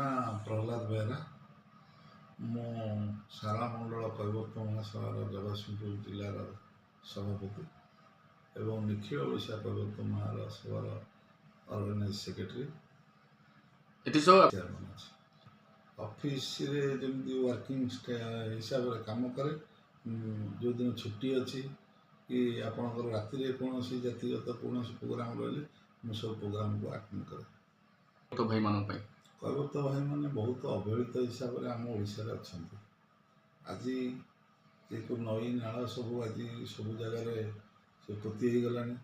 ना प्रहलाद बेहरा मु सारा मंडल कैवर्त महासभा जगतसिंहपुर जिलार सभापति एवं निखिल ओडिशा कैवर्त महासभार ऑर्गेनाइज सेक्रेटरी चेयरमैन ऑफिस रे जमी वर्किंग हिसाब से काम करे जो दिन छुट्टी अच्छी कि आपणकर राति कौन जातिगत कौन प्रोग्राम रही मुझे सब प्रोग्राम को अटेंड करे तो भाई मान कैवर्त भाई मैंने बहुत अवहेलित हिसाब से आम ओडिशा अच्छा आज एक नई नाल सब आज सब जगार से पोती गलानी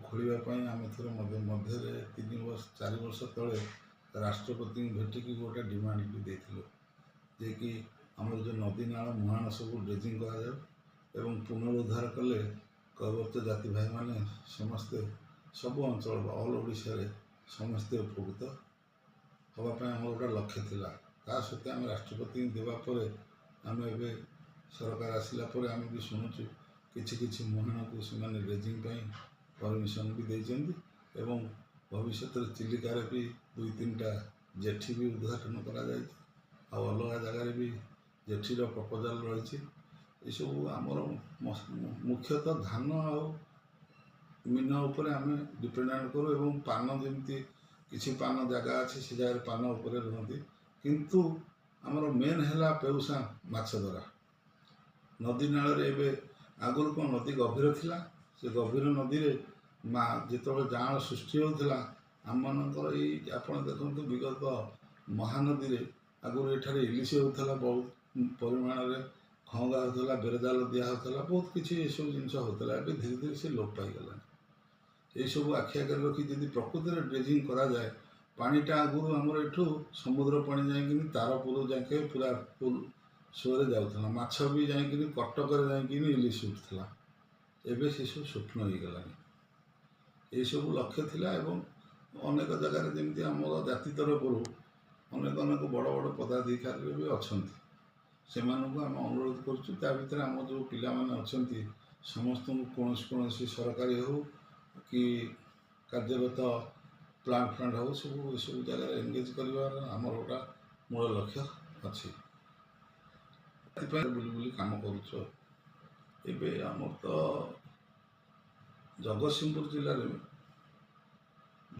खोलवाई आम थोड़े मध्य 4 वर्ष तले राष्ट्रपति भेटिकी गोटे डिमांड भी देथिलु जे कि आमर जो नदी नाल मुहाण सब ड्रेजिंग करा पुनरुद्धार कले कैवर्त जाति भाई मैंने समस्ते सब अंचल ऑल ओडिशा रे समस्ते उपकृत हाँपाई आम गोटे लक्ष्य थिला ता सत्ते आम राष्ट्रपति देवापर आम ए सरकार आसला आम भी शुणुचु किछि मुहाण को से ड्रेजिंग परमिशन भी देते भविष्य चिलिकार भी 2-3टा जेठी भी उद्घाटन करा अलग जगार भी जेठीर प्रपोजाल रही सब आमर मुख्यतः धान आ मीन उपर आम डिपेंडेंट करूँ एवं पान जमी किसी पान जगह अच्छे से जगह पान उपर रुहति किंतु आमर मेन है पेउसा माछ धरा नदी नाल आगुरी कौन नदी गभीर थिला से गभीर नदी में जिते जान सृष्टि होता आम मनकर आप देखते विगत महानदी आगुरी एठारे इलिश होता बहुत परिमाण में खंगा होता बेरजाल दिहला बहुत किसी सब जिन होता है धीरे धीरे से लोप पाईगला ये सब आखि आगे रखी जब प्रकृति में ड्रेजिंग करा जाए पानीटा आगुरी आमर एठू समुद्र पानी जाकि तारपुर जाके पूरा फुल शोरे जाऊला माछ भी जाकि कटक जाकि इलिश उठला एवं से सब स्वप्न हो गलानी ये सब लक्ष्य थिला एवं अनेक जगार जमी आमर जाति तरफ अनेक अनेक बड़ बड़ पदाधिकारी भी अच्छा से आम अनुरोध करुँ आम जो पिला अच्छा समस्त कौन सरकारी हो कि कार्यरत प्लांट हो सब सब जगह एंगेज कर आमर गोटा मूल लक्ष्य अच्छी बुली बुली काम करुँ आमर तो जगतसिंहपुर जिले में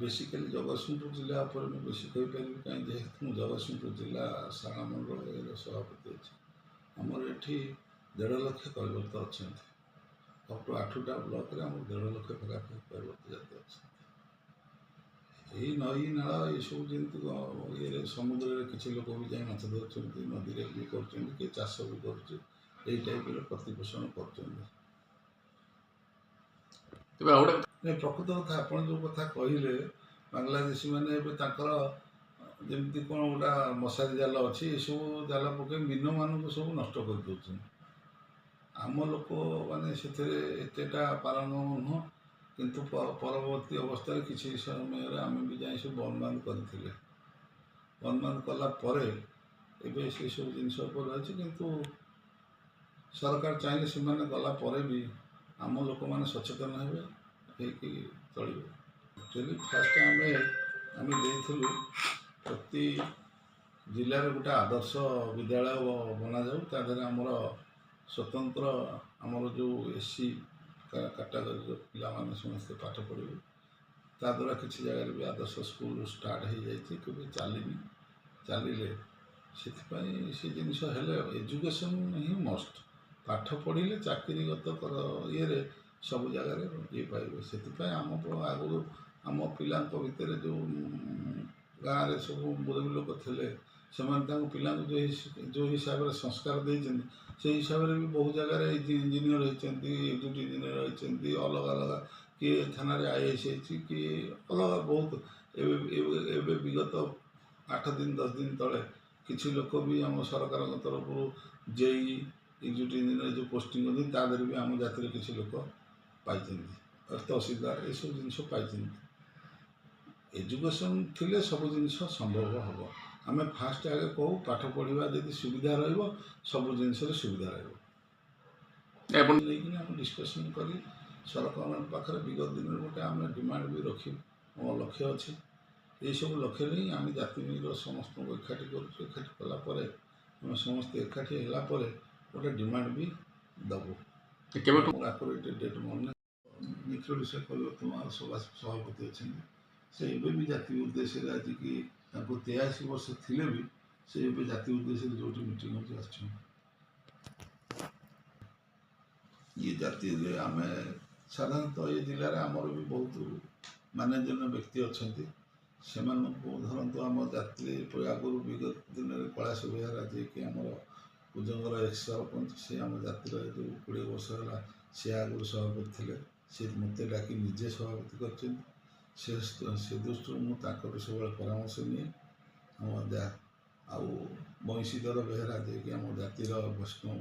बेसिकली जगतसिंहपुर जिला पर मैं बेसी कहीपर कहीं जेहेतु मुझे जगतसिंहपुर जिला सारा मंडल सभापति अच्छे आमर ये 1.5 लाख कैवर्त अच्छा अप टू 8टा ब्लॉक रे 1.5 लाख पाखापाखि कैवर्त जाति अच्छा यही नई नाल ये सब जमी ये समुद्र में किसी लोक भी जाए माछ धरते नदी में भी कर चाष भी कर टाइप प्रतिपोषण कर प्रकृत कथा आप जो कथा कहले बांग्लादेशी मैंने जमी कौन गोटा मशारी जाल अच्छी ये सब जाल पकड़ मीन मानक सब नष्ट कर दौरान आम लोक मैंने से पारंगम नुह किंतु परवर्ती अवस्था किसी समय आम भी जाए सब बंद बांध करते बंद बांध कलापर एवं से सब जिन रही किंतु सरकार चाहिए से गलापर भी आम लोक मैंने सचेतन हे चल एक्चुअली फास्ट आम देलु प्रति जिले में गोटे आदर्श विद्यालय बना जाऊ तादेह आमर स्वतंत्र आमर जो एससी कैटेगरी पिला माने समस्ते पाठ पढ़े ताद्वारा किसी जगह भी आदर्श स्कूल स्टार्ट हो जाए चलनी चलिए से जिनस एजुकेशन ही मस्ट पाठ पढ़ले चाकरीगत ये सब जगह ये पाइबे से आम आगु आम पिला भितर जो गाँव में सब मुरबी लोक थे से पिला जो हिसाब से संस्कार देते से हिसाब से भी बहुत जगह इंजीनियर होती एजुट इंजीनियर होती अलग अलग किए थाना IAS कि अलग बहुत एवं विगत 8 दिन 10 दिन तले किसी लोक भी आम सरकार तरफ JEE एजुट इंजीनियर जो पोस्टिंग होती तादेह भी आम जाति किसी लोक पाई तहसीलदार ये सब जिन पाई एजुकेशन थिले सब जिन संभव हम आम फास्ट आगे कहू पाठ पढ़ा यदि सुविधा सब जिन सुविधा रही डिस्कसन कर सरकार पाखे विगत दिन गोटे आम डिमांड भी रखी मोर लक्ष्य अच्छी ଏଇସବୁ ଲକ୍ଷ୍ୟ ନେଇ ଆମେ ଜାତିର ସମସ୍ତଙ୍କୁ ଏକାଠି କରୁଛୁ। ଏକାଠି କଲା ପରେ ଆମେ ସମସ୍ତେ ଏକାଠି ହେଲା ପରେ ଗୋଟେ ଡିମାଣ୍ଡ ବି ଦେବୁ। କେବେଠୁ ମୋର ଆକୁରେଟ୍ ଡେଟ୍ ମନେ ନିଖିଳ ସେ ପରିବର୍ତ୍ତନ ସଭା ସଭାପତି ଅଛନ୍ତି। ସେ ଏବେ ବି ଜାତି ଉଦ୍ଦେଶ୍ୟରେ ଆଜିକି ତାଙ୍କୁ 83 ବର୍ଷ ଥିଲେ ବି ସେ ଏବେ ଜାତି ଉଦ୍ଦେଶ୍ୟରେ ଯେଉଁଠି ମିଟିଂ ହେଉଛି ଆସୁଛନ୍ତି। ଇଏ ଜାତିରେ ଆମେ ସାଧାରଣତଃ ଏ ଜିଲ୍ଲାରେ ଆମର ବି ବହୁତ ମାନ୍ୟଜନ୍ୟ ବ୍ୟକ୍ତି ଅଛନ୍ତି। ସେମାନଙ୍କୁ ଧରନ୍ତୁ ଆମ ଜାତିରେ ଆଗରୁ ବିଗତ ଦିନରେ କୈଳାସ ବେହେରା ଯିଏକି ଆମର କୁଜଙ୍ଗର ଏକ୍ସ ସରପଞ୍ଚ, ସେ ଆମ ଜାତିର ଯେଉଁ 20 ବର୍ଷ ହେଲା ସେ ଆଗରୁ ସଭାପତି ଥିଲେ। ସେ ମୋତେ ଡାକି ନିଜେ ସଭାପତି କରିଛନ୍ତି। ସେ ଦୃଷ୍ଟିରୁ ମୁଁ ତାଙ୍କଠୁ ସବୁବେଳେ ପରାମର୍ଶ ନିଏ। ଆମ ଆଉ ବଂଶୀଧର ବେହେରା ଯିଏକି ଆମ ଜାତିର ବୈଷ୍ଣବ,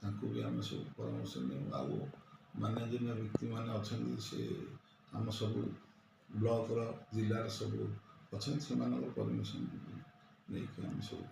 ତାଙ୍କୁ ବି ଆମେ ସବୁ ପରାମର୍ଶ ନେଉ। ଆଉ ମାନ୍ୟଜନ୍ୟ ବ୍ୟକ୍ତିମାନେ ଅଛନ୍ତି, ସେ ଆମ ସବୁ ବ୍ଲକର ଜିଲ୍ଲାର ସବୁ ଅଛନ୍ତି, ସେମାନଙ୍କ ପରମିଶନ ନେଇକି ଆମେ ସବୁ